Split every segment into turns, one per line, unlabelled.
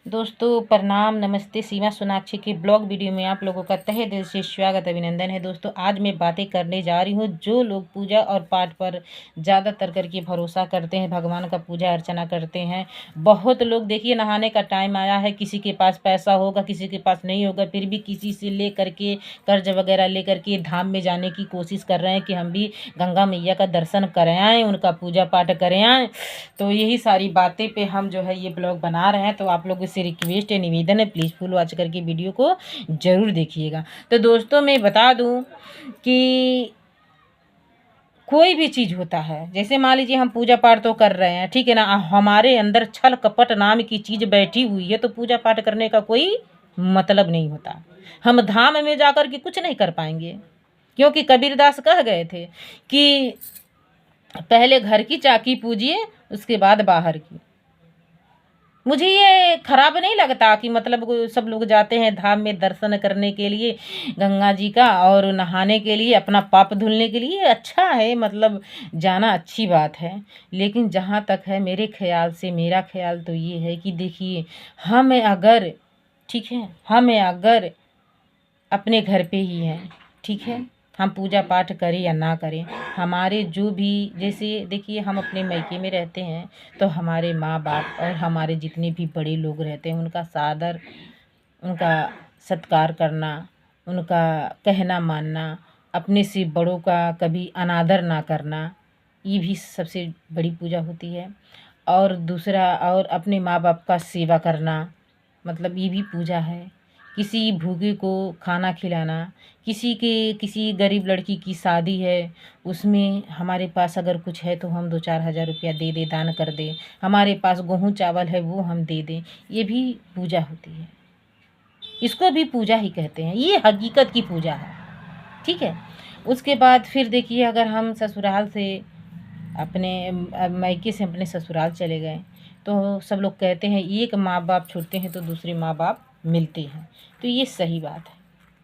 दोस्तों प्रणाम, नमस्ते। सीमा सोनाक्षी की ब्लॉग वीडियो में आप लोगों का तहे दिल से स्वागत अभिनंदन है। दोस्तों आज मैं बातें करने जा रही हूँ जो लोग पूजा और पाठ पर ज़्यादातर करके भरोसा करते हैं, भगवान का पूजा अर्चना करते हैं। बहुत लोग देखिए नहाने का टाइम आया है, किसी के पास पैसा होगा, किसी के पास नहीं होगा, फिर भी किसी से ले करके कर्ज वगैरह ले करके धाम में जाने की कोशिश कर रहे हैं कि हम भी गंगा मैया का दर्शन करें आएँ, उनका पूजा पाठ करें आएँ। तो यही सारी बातें पे हम जो है ये ब्लॉग बना रहे हैं। तो आप लोगों से रिक्वेस्ट है, निवेदन है, प्लीज़ फुल वॉच करके वीडियो को ज़रूर देखिएगा। तो दोस्तों मैं बता दूं कि कोई भी चीज़ होता है, जैसे मान लीजिए हम पूजा पाठ तो कर रहे हैं, ठीक है ना, हमारे अंदर छल कपट नाम की चीज़ बैठी हुई है तो पूजा पाठ करने का कोई मतलब नहीं होता। हम धाम में जाकर के कुछ नहीं कर पाएंगे, क्योंकि कबीरदास कह गए थे कि पहले घर की चाकी पूजिए, उसके बाद बाहर की। मुझे ये खराब नहीं लगता कि मतलब सब लोग जाते हैं धाम में दर्शन करने के लिए गंगा जी का और नहाने के लिए, अपना पाप धुलने के लिए। अच्छा है, मतलब जाना अच्छी बात है। लेकिन जहाँ तक है मेरे ख्याल से, मेरा ख्याल तो ये है कि देखिए हम अगर, ठीक है, हम अगर अपने घर पे ही हैं, ठीक है, हम पूजा पाठ करें या ना करें, हमारे जो भी, जैसे देखिए हम अपने मायके में रहते हैं तो हमारे माँ बाप और हमारे जितने भी बड़े लोग रहते हैं उनका सादर, उनका सत्कार करना, उनका कहना मानना, अपने से बड़ों का कभी अनादर ना करना, ये भी सबसे बड़ी पूजा होती है। और दूसरा, और अपने माँ बाप का सेवा करना, मतलब ये भी पूजा है। किसी भूखे को खाना खिलाना, किसी गरीब लड़की की शादी है, उसमें हमारे पास अगर कुछ है तो हम 2-4 हज़ार रुपया दे दें, दान कर दें। हमारे पास गेहूँ चावल है वो हम दे दें, ये भी पूजा होती है। इसको भी पूजा ही कहते हैं, ये हकीकत की पूजा है, ठीक है। उसके बाद फिर देखिए अगर हम ससुराल से अपने मायके से अपने ससुराल चले गए तो सब लोग कहते हैं एक माँ बाप छूटते हैं तो दूसरे माँ बाप मिलते हैं। तो ये सही बात है,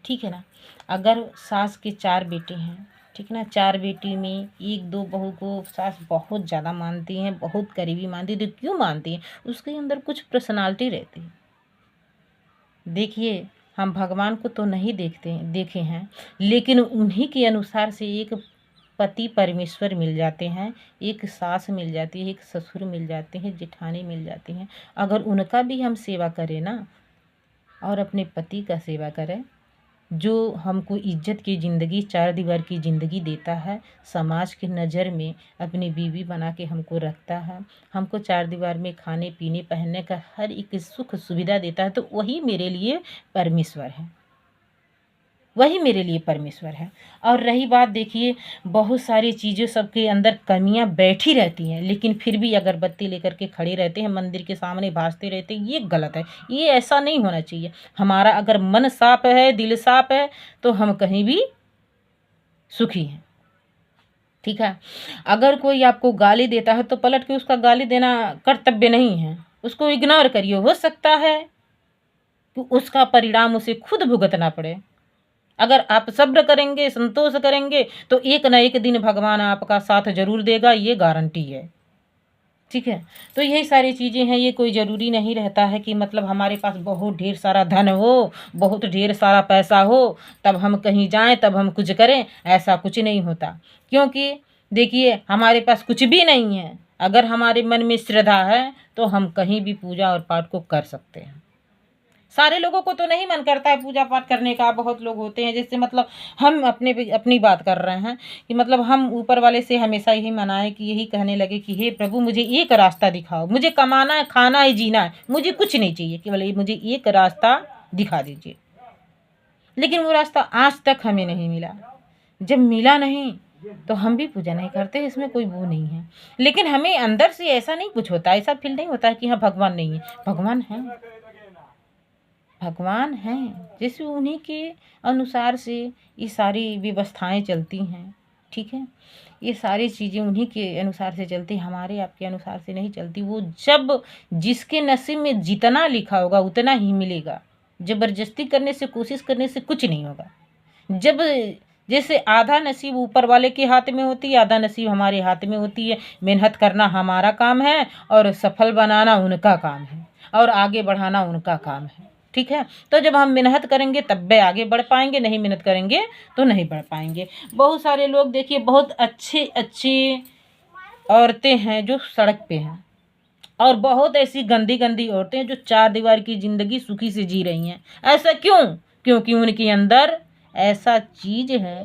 ठीक है ना। अगर सास के 4 बेटे हैं, ठीक है ना, 4 बेटी में 1-2 बहू को सास बहुत ज़्यादा मानती हैं, बहुत करीबी मानती है। तो क्यों मानती हैं? उसके अंदर कुछ पर्सनालिटी रहती है। देखिए हम भगवान को तो नहीं देखे हैं, लेकिन उन्हीं के अनुसार से एक पति परमेश्वर मिल जाते हैं, एक सास मिल जाती है, एक ससुर मिल जाते हैं, जेठानी मिल जाती हैं। अगर उनका भी हम सेवा करें ना, और अपने पति का सेवा करें, जो हमको इज्जत की ज़िंदगी, 4 दीवार की ज़िंदगी देता है, समाज की नज़र में अपनी बीवी बना के हमको रखता है, हमको 4 दीवार में खाने पीने पहनने का हर एक सुख सुविधा देता है, तो वही मेरे लिए परमेश्वर है, वही मेरे लिए परमेश्वर है। और रही बात, देखिए बहुत सारी चीज़ें सबके अंदर कमियां बैठी रहती हैं, लेकिन फिर भी अगरबत्ती लेकर के खड़े रहते हैं, मंदिर के सामने भासते रहते हैं, ये गलत है। ये ऐसा नहीं होना चाहिए। हमारा अगर मन साफ है, दिल साफ है, तो हम कहीं भी सुखी हैं, ठीक है। अगर कोई आपको गाली देता है तो पलट के उसका गाली देना कर्तव्य नहीं है, उसको इग्नोर करिए। हो सकता है कि उसका परिणाम उसे खुद भुगतना पड़े। अगर आप सब्र करेंगे, संतोष करेंगे, तो एक ना एक दिन भगवान आपका साथ जरूर देगा, ये गारंटी है, ठीक है। तो यही सारी चीज़ें हैं। ये कोई ज़रूरी नहीं रहता है कि मतलब हमारे पास बहुत ढेर सारा धन हो, बहुत ढेर सारा पैसा हो, तब हम कहीं जाएं, तब हम कुछ करें। ऐसा कुछ नहीं होता, क्योंकि देखिए हमारे पास कुछ भी नहीं है, अगर हमारे मन में श्रद्धा है तो हम कहीं भी पूजा और पाठ को कर सकते हैं। सारे लोगों को तो नहीं मन करता है पूजा पाठ करने का। बहुत लोग होते हैं, जैसे मतलब हम अपनी बात कर रहे हैं कि मतलब हम ऊपर वाले से हमेशा यही मनाए कि यही कहने लगे कि हे प्रभु मुझे एक रास्ता दिखाओ, मुझे कमाना है, खाना है, जीना है, मुझे कुछ नहीं चाहिए, केवल मुझे एक रास्ता दिखा दीजिए। लेकिन वो रास्ता आज तक हमें नहीं मिला। जब मिला नहीं तो हम भी पूजा नहीं करते, इसमें कोई वो नहीं है। लेकिन हमें अंदर से ऐसा नहीं कुछ होता, ऐसा फील नहीं होता है कि हाँ भगवान नहीं है। भगवान है, भगवान हैं, जैसे उन्हीं के अनुसार से ये सारी व्यवस्थाएं चलती हैं, ठीक है। ये सारी चीज़ें उन्हीं के अनुसार से चलती, हमारे आपके अनुसार से नहीं चलती। वो जब जिसके नसीब में जितना लिखा होगा उतना ही मिलेगा। ज़बरदस्ती करने से, कोशिश करने से कुछ नहीं होगा। जब जैसे आधा नसीब ऊपर वाले के हाथ में होती है, आधा नसीब हमारे हाथ में होती है। मेहनत करना हमारा काम है और सफल बनाना उनका काम है। और आगे बढ़ाना उनका काम है। ठीक है, तो जब हम मेहनत करेंगे तब वे आगे बढ़ पाएंगे, नहीं मेहनत करेंगे तो नहीं बढ़ पाएंगे। बहुत सारे लोग देखिए बहुत अच्छे अच्छे औरतें हैं जो सड़क पे हैं, और बहुत ऐसी गंदी गंदी औरतें हैं जो चार दीवार की जिंदगी सुखी से जी रही हैं। ऐसा क्यों? क्योंकि उनके अंदर ऐसा चीज है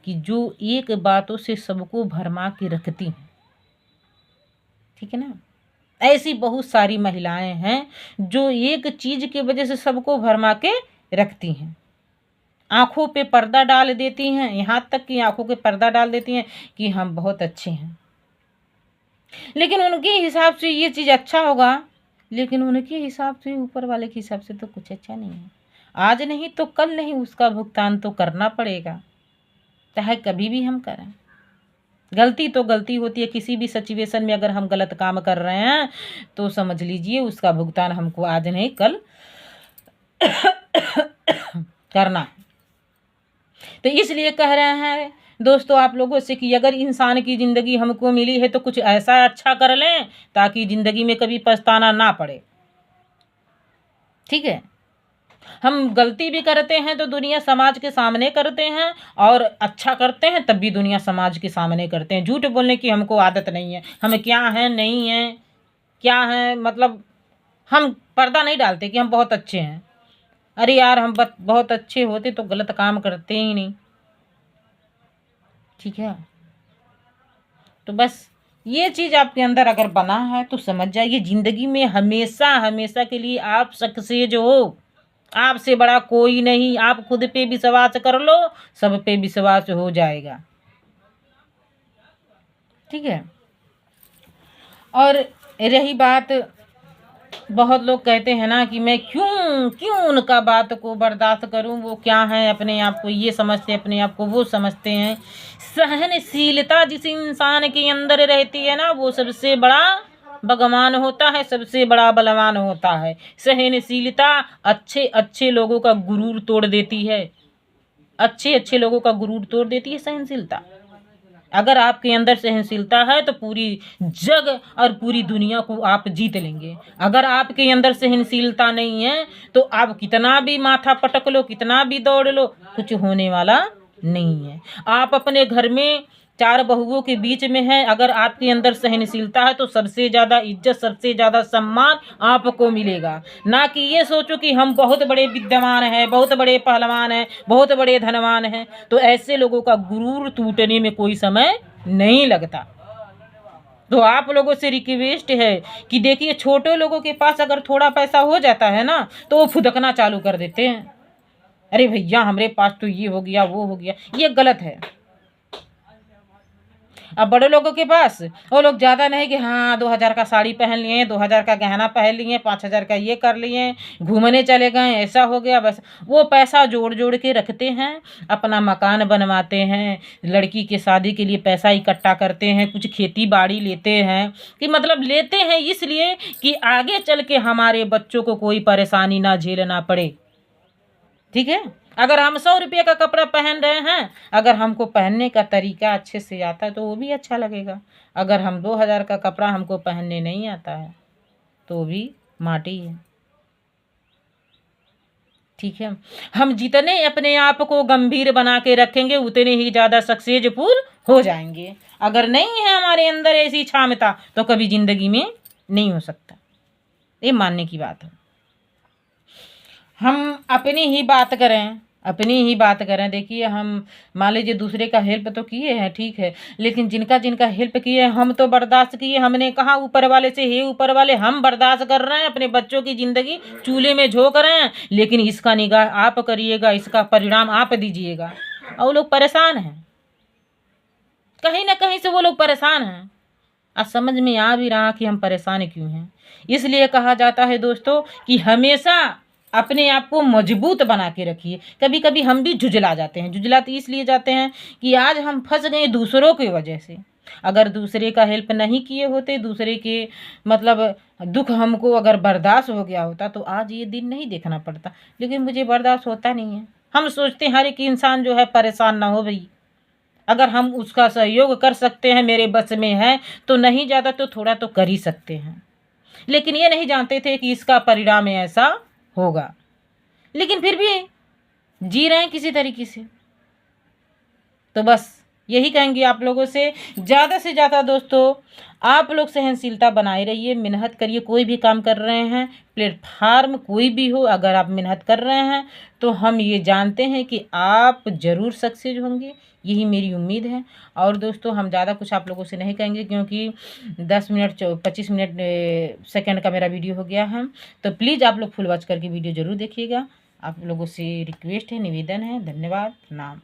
कि जो एक बातों से सबको भरमा के रखती हैं। ठीक है ना, ऐसी बहुत सारी महिलाएं हैं जो एक चीज की वजह से सबको भरमा के रखती हैं। आंखों पे पर्दा डाल देती हैं, यहाँ तक कि आंखों पे पर्दा डाल देती हैं कि हम बहुत अच्छे हैं, लेकिन उनके हिसाब से ये चीज़ अच्छा होगा, लेकिन उनके हिसाब से, ऊपर वाले के हिसाब से तो कुछ अच्छा नहीं है। आज नहीं तो कल नहीं, उसका भुगतान तो करना पड़ेगा, चाहे कभी भी हम करें। गलती तो गलती होती है, किसी भी सिचुएशन में अगर हम गलत काम कर रहे हैं तो समझ लीजिए उसका भुगतान हमको आज नहीं कल करना है। तो इसलिए कह रहे हैं दोस्तों आप लोगों से कि अगर इंसान की ज़िंदगी हमको मिली है तो कुछ ऐसा अच्छा कर लें ताकि ज़िंदगी में कभी पछताना ना पड़े। ठीक है, हम गलती भी करते हैं तो दुनिया समाज के सामने करते हैं, और अच्छा करते हैं तब भी दुनिया समाज के सामने करते हैं। झूठ बोलने की हमको आदत नहीं है, हम क्या हैं नहीं हैं, क्या हैं मतलब हम पर्दा नहीं डालते कि हम बहुत अच्छे हैं। अरे यार हम बहुत अच्छे होते तो गलत काम करते ही नहीं। ठीक है, तो बस ये चीज़ आपके अंदर अगर बना है तो समझ जाइए ज़िंदगी में हमेशा हमेशा के लिए आप सक्सेस हो, आपसे बड़ा कोई नहीं। आप खुद पे विश्वास कर लो, सब पे विश्वास हो जाएगा। ठीक है, और रही बात, बहुत लोग कहते हैं ना कि मैं क्यों क्यों उनका बात को बर्दाश्त करूं, वो क्या है अपने आप को ये समझते हैं, अपने आप को वो समझते हैं। सहनशीलता जिस इंसान के अंदर रहती है ना वो सबसे बड़ा भगवान होता है, सबसे बड़ा बलवान होता है। सहनशीलता अच्छे अच्छे लोगों का गुरूर तोड़ देती है, अच्छे अच्छे लोगों का गुरूर तोड़ देती है सहनशीलता। अगर आपके अंदर सहनशीलता है तो पूरी जग और पूरी दुनिया को आप जीत लेंगे। अगर आपके अंदर सहनशीलता नहीं है तो आप कितना भी माथा पटक लो, कितना भी दौड़ लो, कुछ होने वाला नहीं है। आप अपने घर में चार बहुओं के बीच में हैं, अगर आपके अंदर सहनशीलता है तो सबसे ज़्यादा इज्जत, सबसे ज़्यादा सम्मान आपको मिलेगा। ना कि ये सोचो कि हम बहुत बड़े विद्वान हैं, बहुत बड़े पहलवान हैं, बहुत बड़े धनवान हैं, तो ऐसे लोगों का गुरूर टूटने में कोई समय नहीं लगता। तो आप लोगों से रिक्वेस्ट है कि देखिए छोटे लोगों के पास अगर थोड़ा पैसा हो जाता है ना तो वो फुदकना चालू कर देते हैं, अरे भैया हमारे पास तो ये हो गया वो हो गया। ये गलत है। अब बड़े लोगों के पास वो लोग ज़्यादा नहीं कि हाँ 2000 का साड़ी पहन लिए, 2000 का गहना पहन लिए, 5000 का ये कर लिए, घूमने चले गए, ऐसा हो गया। बस वो पैसा जोड़ जोड़ के रखते हैं, अपना मकान बनवाते हैं, लड़की के शादी के लिए पैसा इकट्ठा करते हैं, कुछ खेती बाड़ी लेते हैं कि मतलब लेते हैं इसलिए कि आगे चल के हमारे बच्चों को कोई परेशानी ना झेलना पड़े। ठीक है, अगर हम 100 रुपये का कपड़ा पहन रहे हैं, अगर हमको पहनने का तरीका अच्छे से आता है तो वो भी अच्छा लगेगा। अगर हम 2000 का कपड़ा हमको पहनने नहीं आता है तो वो भी माटी है। ठीक है, हम जितने अपने आप को गंभीर बना के रखेंगे उतने ही ज़्यादा सक्सेसफुल हो जाएंगे। अगर नहीं है हमारे अंदर ऐसी क्षमता तो कभी ज़िंदगी में नहीं हो सकता। ये मानने की बात है। हम अपनी ही बात करें, अपनी ही बात करें, देखिए हम मान लीजिए दूसरे का हेल्प तो किए हैं, ठीक है, लेकिन जिनका जिनका हेल्प किए हम तो बर्दाश्त किए। हमने कहा ऊपर वाले से, हे ऊपर वाले हम बर्दाश्त कर रहे हैं, अपने बच्चों की ज़िंदगी चूल्हे में झोंक रहे हैं, लेकिन इसका निगाह आप करिएगा, इसका परिणाम आप दीजिएगा। और वो लोग परेशान हैं, कहीं ना कहीं से वो लोग परेशान हैं। आज समझ में आ भी रहा कि हम परेशान क्यों हैं। इसलिए कहा जाता है दोस्तों कि हमेशा अपने आप को मजबूत बना के रखिए। कभी कभी हम भी झुझला जाते हैं, झुझलाते इसलिए जाते हैं कि आज हम फंस गए दूसरों की वजह से। अगर दूसरे का हेल्प नहीं किए होते, दूसरे के मतलब दुख हमको अगर बर्दाश्त हो गया होता तो आज ये दिन नहीं देखना पड़ता, लेकिन मुझे बर्दाश्त होता नहीं है। हम सोचते हैं हर एक इंसान जो है परेशान ना हो भाई, अगर हम उसका सहयोग कर सकते हैं, मेरे बस में है तो नहीं ज़्यादा तो थोड़ा तो कर ही सकते हैं। लेकिन ये नहीं जानते थे कि इसका परिणाम ऐसा होगा, लेकिन फिर भी जी रहे हैं किसी तरीके से। तो बस यही कहेंगे आप लोगों से ज़्यादा दोस्तों, आप लोग सहनशीलता बनाए रहिए, मेहनत करिए। कोई भी काम कर रहे हैं, प्लेटफार्म कोई भी हो, अगर आप मेहनत कर रहे हैं तो हम ये जानते हैं कि आप ज़रूर सक्सेस होंगे, यही मेरी उम्मीद है। और दोस्तों हम ज़्यादा कुछ आप लोगों से नहीं कहेंगे, क्योंकि 10 मिनट 25 मिनट सेकंड का मेरा वीडियो हो गया है। तो प्लीज़ आप लोग फुल वॉच करके वीडियो ज़रूर देखिएगा। आप लोगों से रिक्वेस्ट है, निवेदन है। धन्यवाद, प्रणाम।